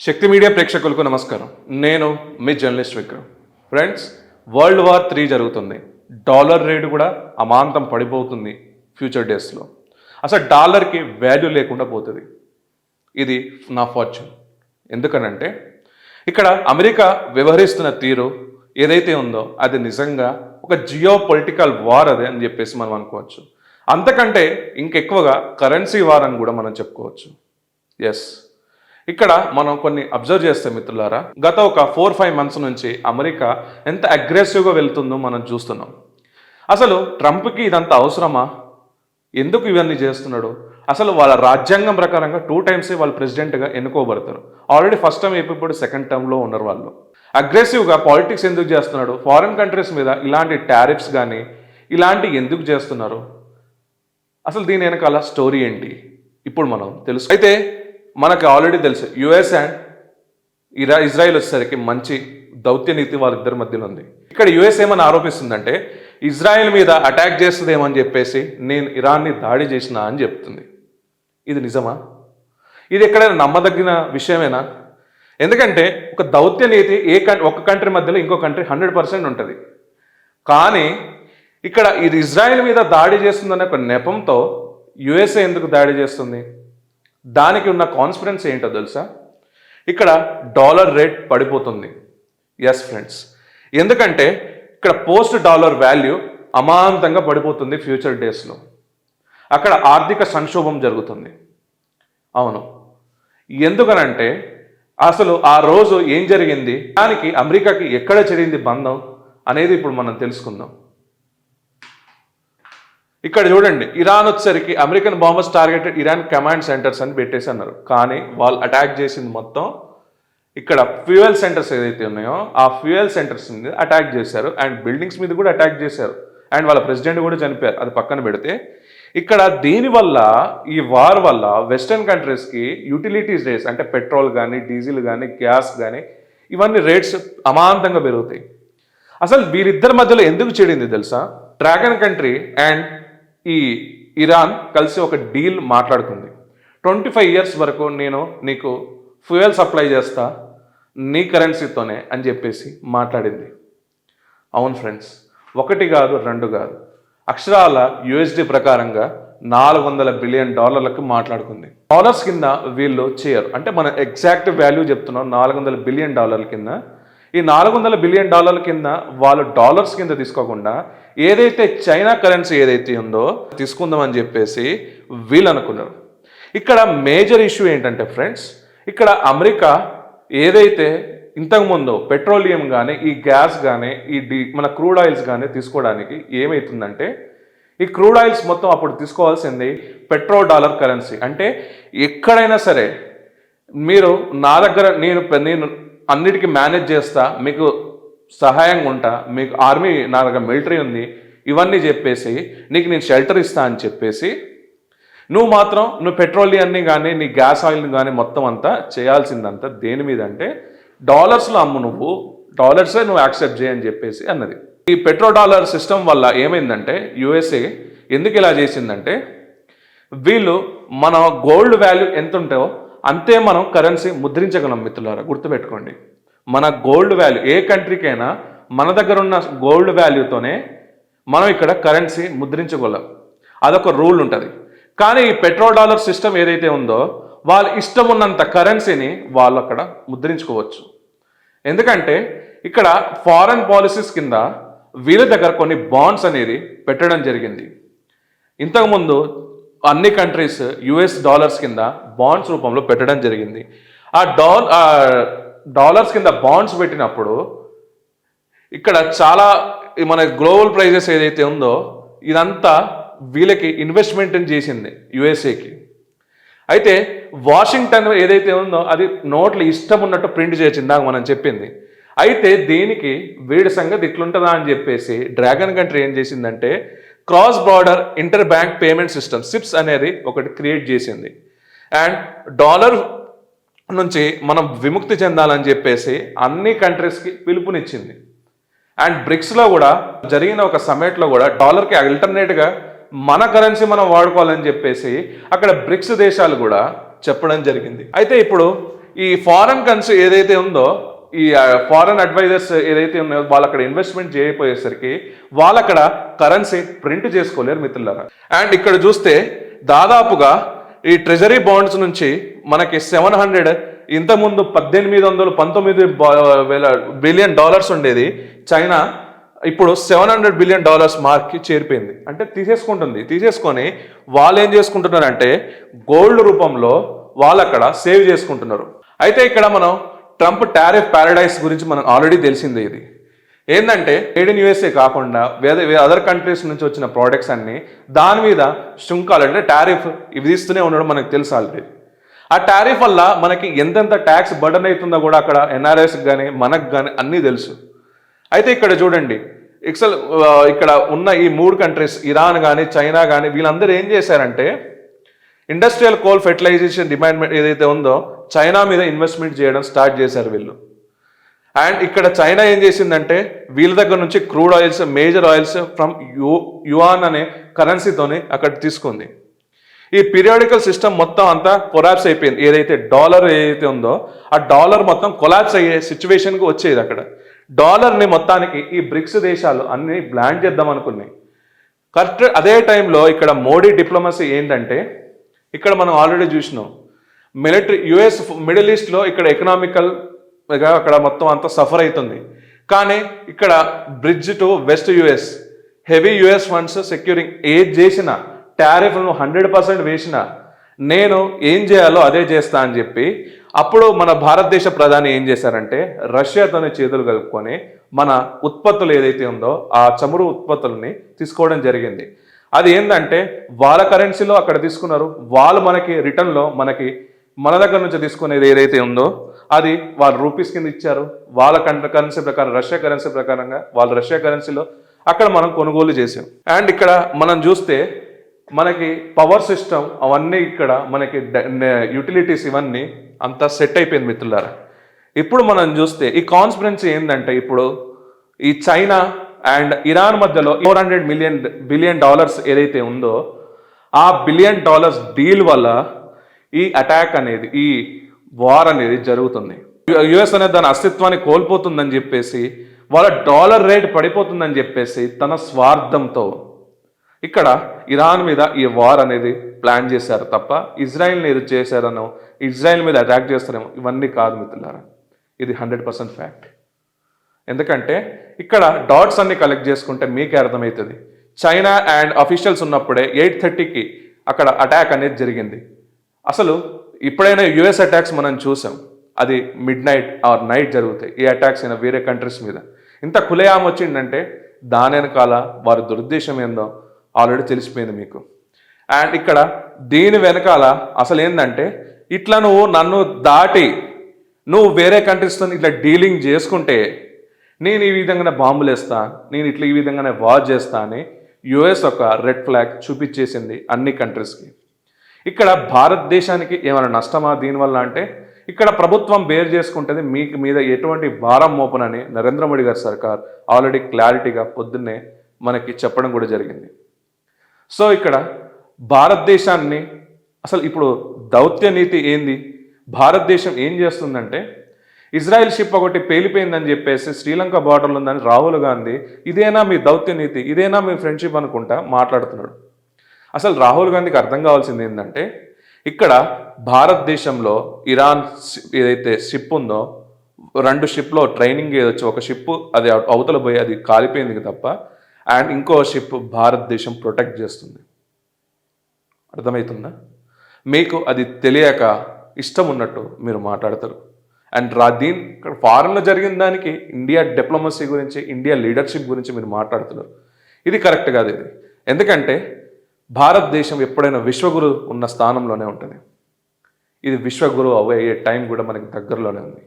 శక్తి media ప్రేక్షకులకు నమస్కారం. నేను మీ journalist Vikram. Friends, world war 3 జరుగుతుంది. డాలర్ రేటు కూడా అమాంతం పడిపోతుంది ఫ్యూచర్ డేస్లో. అసలు డాలర్కి వాల్యూ లేకుండా పోతుంది. ఇది నా ఫార్చ్యూన్. ఎందుకనంటే ఇక్కడ అమెరికా వ్యవహరిస్తున్న తీరు ఏదైతే ఉందో అది నిజంగా ఒక జియో పొలిటికల్ వార్ అదే అని చెప్పేసి మనం అనుకోవచ్చు. అంతకంటే ఇంకెక్కువగా కరెన్సీ వార్ అని కూడా మనం చెప్పుకోవచ్చు. ఎస్, ఇక్కడ మనం కొన్ని అబ్జర్వ్ చేస్తే మిత్రులారా, గత ఒక 4-5 మంత్స్ నుంచి అమెరికా ఎంత అగ్రెసివ్గా వెళ్తుందో మనం చూస్తున్నాం. అసలు ట్రంప్కి ఇదంతా అవసరమా? ఎందుకు ఇవన్నీ చేస్తున్నాడు? అసలు వాళ్ళ రాజ్యాంగం ప్రకారంగా 2 టైమ్సే వాళ్ళు ప్రెసిడెంట్గా ఎన్నుకోబడతారు. ఆల్రెడీ ఫస్ట్ టైం ఇప్పుడు సెకండ్ టర్మ్లో ఉన్నారు వాళ్ళు. అగ్రెసివ్గా పాలిటిక్స్ ఎందుకు చేస్తున్నాడు? ఫారిన్ కంట్రీస్ మీద ఇలాంటి టారిఫ్స్ కానీ ఇలాంటివి ఎందుకు చేస్తున్నారు? అసలు దీని వెనకాల స్టోరీ ఏంటి ఇప్పుడు మనం తెలుసు. అయితే మనకు ఆల్రెడీ తెలుసు, యుఎస్ అండ్ ఇజ్రాయిల్ వచ్చేసరికి మంచి దౌత్య నీతి వాళ్ళిద్దరి మధ్యలో ఉంది. ఇక్కడ యుఎస్ ఏమని ఆరోపిస్తుందంటే ఇజ్రాయెల్ మీద అటాక్ చేస్తుందేమని చెప్పేసి నేను ఇరాన్ని దాడి చేసినా అని చెప్తుంది. ఇది నిజమా? ఇది ఎక్కడైనా నమ్మదగిన విషయమేనా? ఎందుకంటే ఒక దౌత్య నీతి ఒక కంట్రీ మధ్యలో ఇంకో కంట్రీ 100% ఉంటుంది. కానీ ఇక్కడ ఇది ఇజ్రాయెల్ మీద దాడి చేస్తుందనే ఒక నెపంతో యుఎస్ఏ ఎందుకు దాడి చేస్తుంది? దానికి ఉన్న కాన్స్పిరెన్స్ ఏంటో తెలుసా? ఇక్కడ డాలర్ రేట్ పడిపోతుంది. ఎస్ ఫ్రెండ్స్, ఎందుకంటే ఇక్కడ పోస్ట్ డాలర్ వాల్యూ అమాంతంగా పడిపోతుంది ఫ్యూచర్ డేస్లో. అక్కడ ఆర్థిక సంక్షోభం జరుగుతుంది. అవును, ఎందుకనంటే అసలు ఆ రోజు ఏం జరిగింది, దానికి అమెరికాకి ఎక్కడ చెడింది బంధం అనేది ఇప్పుడు మనం తెలుసుకుందాం. ఇక్కడ చూడండి, ఇరాన్ వచ్చేసరికి American bombers targeted Iran command centres అని పెట్టేసి అన్నారు. కానీ వాళ్ళు అటాక్ చేసింది మొత్తం ఇక్కడ ఫ్యూయల్ సెంటర్స్ ఏదైతే ఉన్నాయో ఆ ఫ్యూయల్ సెంటర్స్ మీద అటాక్ చేశారు. అండ్ బిల్డింగ్స్ మీద కూడా అటాక్ చేశారు. అండ్ వాళ్ళ ప్రెసిడెంట్ కూడా చనిపోయారు. అది పక్కన పెడితే ఇక్కడ దీనివల్ల, ఈ వార్ వల్ల వెస్టర్న్ కంట్రీస్కి యూటిలిటీస్ రేట్స్ అంటే పెట్రోల్ కానీ డీజిల్ కానీ గ్యాస్ కానీ ఇవన్నీ రేట్స్ అమాంతంగా పెరుగుతాయి. అసలు వీరిద్దరి మధ్యలో ఎందుకు చెడింది తెలుసా? డ్రాగన్ కంట్రీ అండ్ ఈ ఇరాన్ కలిసి ఒక డీల్ మాట్లాడుకుంది. 25 years వరకు నేను నీకు ఫ్యూయల్ సప్లై చేస్తా నీ కరెన్సీతోనే అని చెప్పేసి మాట్లాడింది. అవును ఫ్రెండ్స్, 1 కాదు 2 కాదు, అక్షరాల యుఎస్డి ప్రకారంగా $400 బిలియన్ మాట్లాడుకుంది. డాలర్స్ కింద వీళ్ళు చేయరు. అంటే మన ఎగ్జాక్ట్ వాల్యూ చెప్తున్నాం, $400 బిలియన్ కింద. ఈ $400 బిలియన్ కింద వాళ్ళు డాలర్స్ కింద తీసుకోకుండా ఏదైతే చైనా కరెన్సీ ఏదైతే ఉందో తీసుకుందామని చెప్పేసి వీళ్ళు అనుకున్నారు. ఇక్కడ మేజర్ ఇష్యూ ఏంటంటే ఫ్రెండ్స్, ఇక్కడ అమెరికా ఏదైతే ఇంతకుముందు పెట్రోలియం కానీ ఈ గ్యాస్ కానీ మన క్రూడ్ ఆయిల్స్ కానీ తీసుకోవడానికి ఏమవుతుందంటే, ఈ క్రూడ్ ఆయిల్స్ మొత్తం అప్పుడు తీసుకోవాల్సింది పెట్రో డాలర్ కరెన్సీ. అంటే ఎక్కడైనా సరే మీరు నా దగ్గర నేను అన్నిటికీ మేనేజ్ చేస్తా, మీకు సహాయంగా ఉంటా, మీకు ఆర్మీ నా దగ్గర మిలిటరీ ఉంది, ఇవన్నీ చెప్పేసి నీకు నేను షెల్టర్ ఇస్తా అని చెప్పేసి నువ్వు పెట్రోలియాన్ని కానీ నీ గ్యాస్ ఆయిల్ని కానీ మొత్తం అంతా చేయాల్సిందంతా దేని మీద అంటే డాలర్స్లో అమ్ము, డాలర్సే నువ్వు యాక్సెప్ట్ చేయని చెప్పేసి అన్నది. ఈ పెట్రో డాలర్ సిస్టమ్ వల్ల ఏమైందంటే యుఎస్ఏ ఎందుకు ఇలా చేసిందంటే, వీళ్ళు మన గోల్డ్ వాల్యూ ఎంత ఉంటుందో అంతే మనం కరెన్సీ ముద్రించగలం. మిత్రులారా గుర్తుపెట్టుకోండి, మన గోల్డ్ వాల్యూ ఏ కంట్రీకైనా మన దగ్గర ఉన్న గోల్డ్ వాల్యూతోనే మనం ఇక్కడ కరెన్సీ ముద్రించగలం. అదొక రూల్ ఉంటుంది. కానీ ఈ పెట్రో డాలర్ సిస్టమ్ ఏదైతే ఉందో వాళ్ళ ఇష్టం ఉన్నంత కరెన్సీని వాళ్ళు అక్కడ ముద్రించుకోవచ్చు. ఎందుకంటే ఇక్కడ ఫారెన్ పాలసీస్ కింద వీళ్ళ దగ్గర కొన్ని బాండ్స్ అనేది పెట్టడం జరిగింది. ఇంతకుముందు అన్ని కంట్రీస్ యుఎస్ డాలర్స్ కింద బాండ్స్ రూపంలో పెట్టడం జరిగింది. ఆ డాలర్స్ కింద బాండ్స్ పెట్టినప్పుడు ఇక్కడ చాలా మన గ్లోబల్ ప్రైజెస్ ఏదైతే ఉందో ఇదంతా వీళ్ళకి ఇన్వెస్ట్మెంట్ చేసింది యుఎస్ఏకి. అయితే వాషింగ్టన్ ఏదైతే ఉందో అది నోట్లు ఇష్టం ఉన్నట్టు ప్రింట్ చేసింది, ఇందాక మనం చెప్పింది. అయితే దీనికి వీడి సంగతి ఇట్లుంటుందా అని చెప్పేసి డ్రాగన్ కంట్రీ ఏం చేసిందంటే cross border inter bank payment system SIPs అనేది ఒకటి క్రియేట్ చేసింది. అండ్ డాలర్ నుంచి మనం విముక్తి చెందాలని చెప్పేసి అన్ని కంట్రీస్కి పిలుపునిచ్చింది. అండ్ బ్రిక్స్లో కూడా జరిగిన ఒక సమ్మిట్లో కూడా డాలర్కి ఆల్టర్నేట్గా మన కరెన్సీ మనం వాడుకోవాలని చెప్పేసి అక్కడ బ్రిక్స్ దేశాలు కూడా చెప్పడం జరిగింది. అయితే ఇప్పుడు ఈ ఫారెన్ కంట్రీ ఏదైతే ఉందో, ఈ ఫారెన్ అడ్వైజర్స్ ఏదైతే ఉన్నాయో వాళ్ళు అక్కడ ఇన్వెస్ట్మెంట్ చేయకపోయేసరికి వాళ్ళు అక్కడ కరెన్సీ ప్రింట్ చేసుకోలేరు మిత్రులారా. అండ్ ఇక్కడ చూస్తే దాదాపుగా ఈ ట్రెజరీ బాండ్స్ నుంచి మనకి 700, ఇంతకుముందు 1819 బిలియన్ డాలర్స్ ఉండేది చైనా, ఇప్పుడు $700 బిలియన్ మార్క్కి చేరిపోయింది. అంటే తీసేసుకొని వాళ్ళు ఏం చేసుకుంటున్నారంటే గోల్డ్ రూపంలో వాళ్ళు అక్కడ సేవ్ చేసుకుంటున్నారు. అయితే ఇక్కడ మనం ట్రంప్ టారిఫ్ ప్యారడైస్ గురించి మనం ఆల్రెడీ తెలిసిందే. ఇది ఏంటంటే మేడ్ ఇన్ యూఎస్ఏ కాకుండా వేరే అదర్ కంట్రీస్ నుంచి వచ్చిన ప్రోడక్ట్స్ అన్ని దాని మీద సుంకాలు అంటే టారిఫ్ విధిస్తూనే ఉండడం మనకు తెలుసు ఆల్రెడీ. ఆ టారిఫ్ వల్ల మనకి ఎంతెంత ట్యాక్స్ బర్డన్ అవుతుందో కూడా అక్కడ ఎన్ఆర్ఐస్కి కానీ మనకు కానీ అన్నీ తెలుసు. అయితే ఇక్కడ చూడండి, ఇక్కడ ఉన్న ఈ 3 కంట్రీస్ ఇరాన్ కానీ చైనా కానీ వీళ్ళందరూ ఏం చేశారంటే ఇండస్ట్రియల్ కోల్ ఫెర్టిలైజేషన్ డిమాండ్ ఏదైతే ఉందో చైనా మీద ఇన్వెస్ట్మెంట్ చేయడం స్టార్ట్ చేశారు వీళ్ళు. అండ్ ఇక్కడ చైనా ఏం చేసిందంటే వీళ్ళ దగ్గర నుంచి crude oils, major oils from yuan అనే కరెన్సీతోని అక్కడ తీసుకుంది. ఈ పీరియాడికల్ సిస్టమ్ మొత్తం అంతా కొలాప్స్ అయిపోయింది. ఏదైతే డాలర్ ఏదైతే ఉందో ఆ డాలర్ మొత్తం కొలాప్స్ అయ్యే సిచ్యువేషన్కి వచ్చేది. అక్కడ డాలర్ని మొత్తానికి ఈ బ్రిక్స్ దేశాలు అన్ని బ్లాండ్ చేద్దాం అనుకున్నాయి. కరెక్ట్ అదే టైంలో ఇక్కడ మోడీ డిప్లొమసీ ఏంటంటే ఇక్కడ మనం ఆల్రెడీ చూసినాం మిలిటరీ యుఎస్ మిడిల్ ఈస్ట్లో ఇక్కడ ఎకనామికల్గా అక్కడ మొత్తం అంతా సఫర్ అవుతుంది. కానీ ఇక్కడ bridge to west US heavy US funds securing ఏది చేసినా టారిఫ్ను 100% వేసినా నేను ఏం చేయాలో అదే చేస్తా అని చెప్పి అప్పుడు మన భారతదేశ ప్రధాని ఏం చేశారంటే రష్యాతోనే చేతులు కలుపుకొని మన ఉత్పత్తులు ఏదైతే ఉందో ఆ చమురు ఉత్పత్తులని తీసుకోవడం జరిగింది. అది ఏంటంటే వాళ్ళ కరెన్సీలో అక్కడ తీసుకున్నారు, వాళ్ళు మనకి రిటర్న్లో మన దగ్గర నుంచి తీసుకునేది ఏదైతే ఉందో అది వాళ్ళు రూపీస్ కింద ఇచ్చారు. వాళ్ళ కరెన్సీ ప్రకారం రష్యా కరెన్సీ ప్రకారంగా వాళ్ళ రష్యా కరెన్సీలో అక్కడ మనం కొనుగోలు చేసాం. అండ్ ఇక్కడ మనం చూస్తే మనకి పవర్ సిస్టమ్ అవన్నీ ఇక్కడ మనకి యూటిలిటీస్ ఇవన్నీ అంతా సెట్ అయిపోయింది మిత్రులారా. ఇప్పుడు మనం చూస్తే ఈ కాన్స్పిరెన్సీ ఏంటంటే ఇప్పుడు ఈ చైనా అండ్ ఇరాన్ మధ్యలో $400 బిలియన్ ఏదైతే ఉందో ఆ $1 బిలియన్ డీల్ వల్ల ఈ అటాక్ అనేది ఈ వార్ అనేది జరుగుతుంది. యుఎస్ అనేది దాని అస్తిత్వాన్ని కోల్పోతుందని చెప్పేసి వాళ్ళ డాలర్ రేట్ పడిపోతుందని చెప్పేసి తన స్వార్థంతో ఇక్కడ ఇరాన్ మీద ఈ వార్ అనేది ప్లాన్ చేశారు తప్ప ఇజ్రాయిల్ని ఏదో చేశారనో ఇజ్రాయిల్ మీద అటాక్ చేస్తారేమో ఇవన్నీ కాదు మిత్రులారా. ఇది 100% ఫ్యాక్ట్. ఎందుకంటే ఇక్కడ డాట్స్ అన్ని కలెక్ట్ చేసుకుంటే మీకే అర్థమవుతుంది. చైనా అండ్ అఫీషియల్స్ ఉన్నప్పుడే 8:30కి అక్కడ అటాక్ అనేది జరిగింది. అసలు ఇప్పుడైనా యుఎస్ అటాక్స్ మనం చూసాం, అది మిడ్ నైట్ ఆర్ నైట్ జరుగుతాయి. ఈ అటాక్స్ అయినా వేరే కంట్రీస్ మీద ఇంత కులయాం వచ్చిందంటే దాని వెనకాల వారి దురుద్దేశం ఏందో ఆల్రెడీ తెలిసిపోయింది మీకు. అండ్ ఇక్కడ దీని వెనకాల అసలు ఏంటంటే ఇట్లా నువ్వు నన్ను దాటి నువ్వు వేరే కంట్రీస్తో ఇట్లా డీలింగ్ చేసుకుంటే నేను ఈ విధంగానే బాంబులు వేస్తా, నేను ఇట్లా ఈ విధంగానే వార్ చేస్తా అని యుఎస్ ఒక రెడ్ ఫ్లాగ్ చూపించేసింది అన్ని కంట్రీస్కి. ఇక్కడ భారతదేశానికి ఏమైనా నష్టమా దీనివల్ల అంటే ఇక్కడ ప్రభుత్వం బేర్ చేసుకుంటుంది, మీకు మీద ఎటువంటి భారం మోపనని నరేంద్ర మోడీ గారి సర్కార్ ఆల్రెడీ క్లారిటీగా పొద్దున్నే మనకి చెప్పడం కూడా జరిగింది. సో ఇక్కడ భారతదేశాన్ని అసలు ఇప్పుడు దౌత్య నీతి ఏంది, భారతదేశం ఏం చేస్తుందంటే ఇజ్రాయెల్ షిప్ ఒకటి పేలిపోయిందని చెప్పేసి శ్రీలంక బార్డర్లో ఉందని రాహుల్ గాంధీ ఇదేనా మీ దౌత్య నీతి, ఇదేనా మీ ఫ్రెండ్షిప్ అనుకుంటా మాట్లాడుతున్నాడు. అసలు రాహుల్ గాంధీకి అర్థం కావాల్సింది ఏంటంటే ఇక్కడ భారతదేశంలో ఇరాన్ ఏదైతే షిప్ ఉందో 2 షిప్లో ట్రైనింగ్ ఏదొచ్చు, ఒక షిప్ అది అవతల పోయి అది కాలిపోయింది తప్ప అండ్ ఇంకో షిప్ భారతదేశం ప్రొటెక్ట్ చేస్తుంది. అర్థమవుతుందా మీకు? అది తెలియక ఇష్టం ఉన్నట్టు మీరు మాట్లాడతారు. అండ్ ఇక్కడ ఫారెన్లో జరిగిన దానికి ఇండియా డిప్లొమసీ గురించి ఇండియా లీడర్షిప్ గురించి మీరు మాట్లాడుతున్నారు. ఇది కరెక్ట్ కాదు. ఇది ఎందుకంటే భారతదేశం ఎప్పుడైనా విశ్వగురు ఉన్న స్థానంలోనే ఉంటుంది. ఇది విశ్వగురు అయ్యే టైం కూడా మనకి దగ్గరలోనే ఉంది.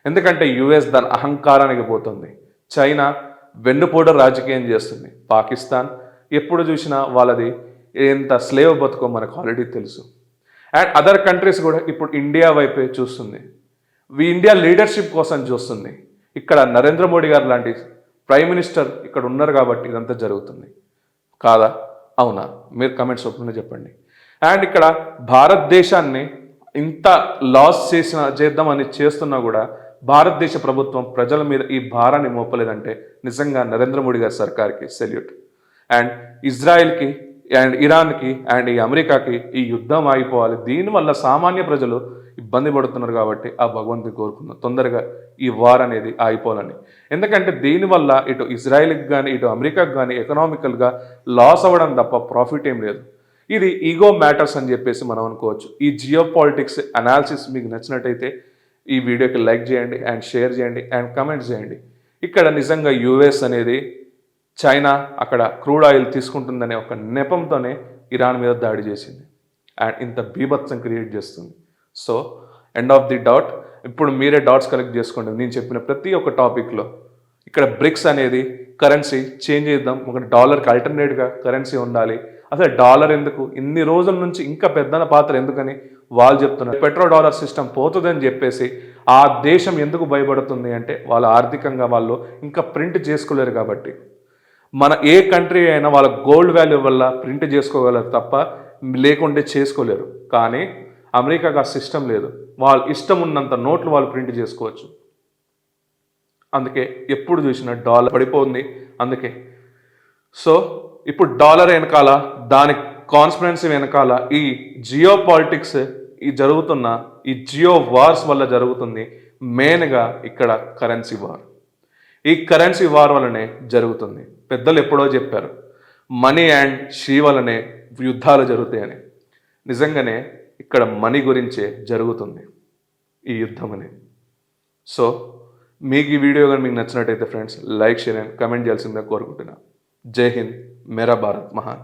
ఎందుకంటే యుఎస్ దాని అహంకారానికి పోతుంది, చైనా వెన్నుపోట రాజకీయం చేస్తుంది, పాకిస్తాన్ ఎప్పుడు చూసినా వాళ్ళది ఎంత స్లేవ్ బతుకో మనకు ఆల్రెడీ తెలుసు. అండ్ అదర్ కంట్రీస్ కూడా ఇప్పుడు ఇండియా వైపే చూస్తుంది, ఇండియా లీడర్షిప్ కోసం చూస్తుంది. ఇక్కడ నరేంద్ర మోడీ గారు లాంటి ప్రైమ్ మినిస్టర్ ఇక్కడ ఉన్నారు కాబట్టి ఇదంతా జరుగుతుంది కాదా? అవునా? మీరు కమెంట్స్ ఒప్పుకునే చెప్పండి. అండ్ ఇక్కడ భారతదేశాన్ని ఇంత లాస్ చేద్దామని చేస్తున్నా కూడా భారతదేశ ప్రభుత్వం ప్రజల మీద ఈ భారాన్ని మోపలేదంటే నిజంగా నరేంద్ర మోడీ గారి సర్కార్కి సెల్యూట్. అండ్ ఇజ్రాయెల్కి అండ్ ఇరాన్కి అండ్ ఈ అమెరికాకి ఈ యుద్ధం ఆగిపోవాలి. దీనివల్ల సామాన్య ప్రజలు ఇబ్బంది పడుతున్నారు కాబట్టి ఆ భగవంతుని కోరుకుందాం తొందరగా ఈ వార్ అనేది ఆగిపోవాలని. ఎందుకంటే దీనివల్ల ఇటు ఇజ్రాయెల్కి కానీ ఇటు అమెరికాకి కానీ ఎకనామికల్గా లాస్ అవ్వడం తప్ప ప్రాఫిట్ ఏం లేదు. ఇది ఈగో మ్యాటర్స్ అని చెప్పేసి మనం అనుకోవచ్చు. ఈ జియో పాలిటిక్స్ అనాలిసిస్ మీకు నచ్చినట్టయితే ఈ వీడియోకి లైక్ చేయండి అండ్ షేర్ చేయండి అండ్ కమెంట్స్ చేయండి. ఇక్కడ నిజంగా యుఎస్ అనేది చైనా అక్కడ క్రూడ్ ఆయిల్ తీసుకుంటుందనే ఒక నెపంతోనే ఇరాన్ మీద దాడి చేసింది అండ్ ఇంత బీభత్సం క్రియేట్ చేస్తుంది. So end of the dot. ఇప్పుడు మీరే డాట్స్ కలెక్ట్ చేసుకోండి. నేను చెప్పిన ప్రతి ఒక్క టాపిక్లో ఇక్కడ బ్రిక్స్ అనేది కరెన్సీ చేంజ్ చేద్దాం, ఒక డాలర్కి ఆల్టర్నేట్గా కరెన్సీ ఉండాలి. అసలు డాలర్ ఎందుకు ఇన్ని రోజుల నుంచి ఇంకా పెద్దన పాత్ర ఎందుకని వాళ్ళు చెప్తున్నారు. పెట్రో డాలర్ సిస్టమ్ పోతుందని చెప్పేసి ఆ దేశం ఎందుకు భయపడుతుంది అంటే వాళ్ళ ఆర్థికంగా వాళ్ళు ఇంకా ప్రింట్ చేసుకోలేరు కాబట్టి. మన ఏ కంట్రీ అయినా వాళ్ళ గోల్డ్ వాల్యూ వల్ల ప్రింట్ చేసుకోగలరు తప్ప లేకుంటే చేసుకోలేరు. కానీ అమెరికాకు ఆ సిస్టమ్ లేదు. వాళ్ళు ఇష్టం ఉన్నంత నోట్లు వాళ్ళు ప్రింట్ చేసుకోవచ్చు. అందుకే ఎప్పుడు చూసినా డాలర్ పడిపోతుంది. అందుకే సో ఇప్పుడు డాలర్ వెనకాల దాని కాన్స్పిరెన్సీ వెనకాల ఈ జియో పాలిటిక్స్ ఈ జరుగుతున్న ఈ జియో వార్స్ వల్ల జరుగుతుంది. మెయిన్గా ఇక్కడ కరెన్సీ వార్. ఈ కరెన్సీ వార్ వల్లనే జరుగుతుంది. పెద్దలు ఎప్పుడో చెప్పారు మనీ అండ్ షీ వల్లనే యుద్ధాలు జరుగుతాయని. నిజంగానే ఇక్కడ మనీ గురించే జరుగుతుంది ఈ యుద్ధం అనేది. సో మీకు ఈ వీడియో కానీ మీకు నచ్చినట్టయితే friends like share and comment చేయాల్సిందిగా కోరుకుంటున్నాను. జై హింద్, మేరా భారత్ మహాన్.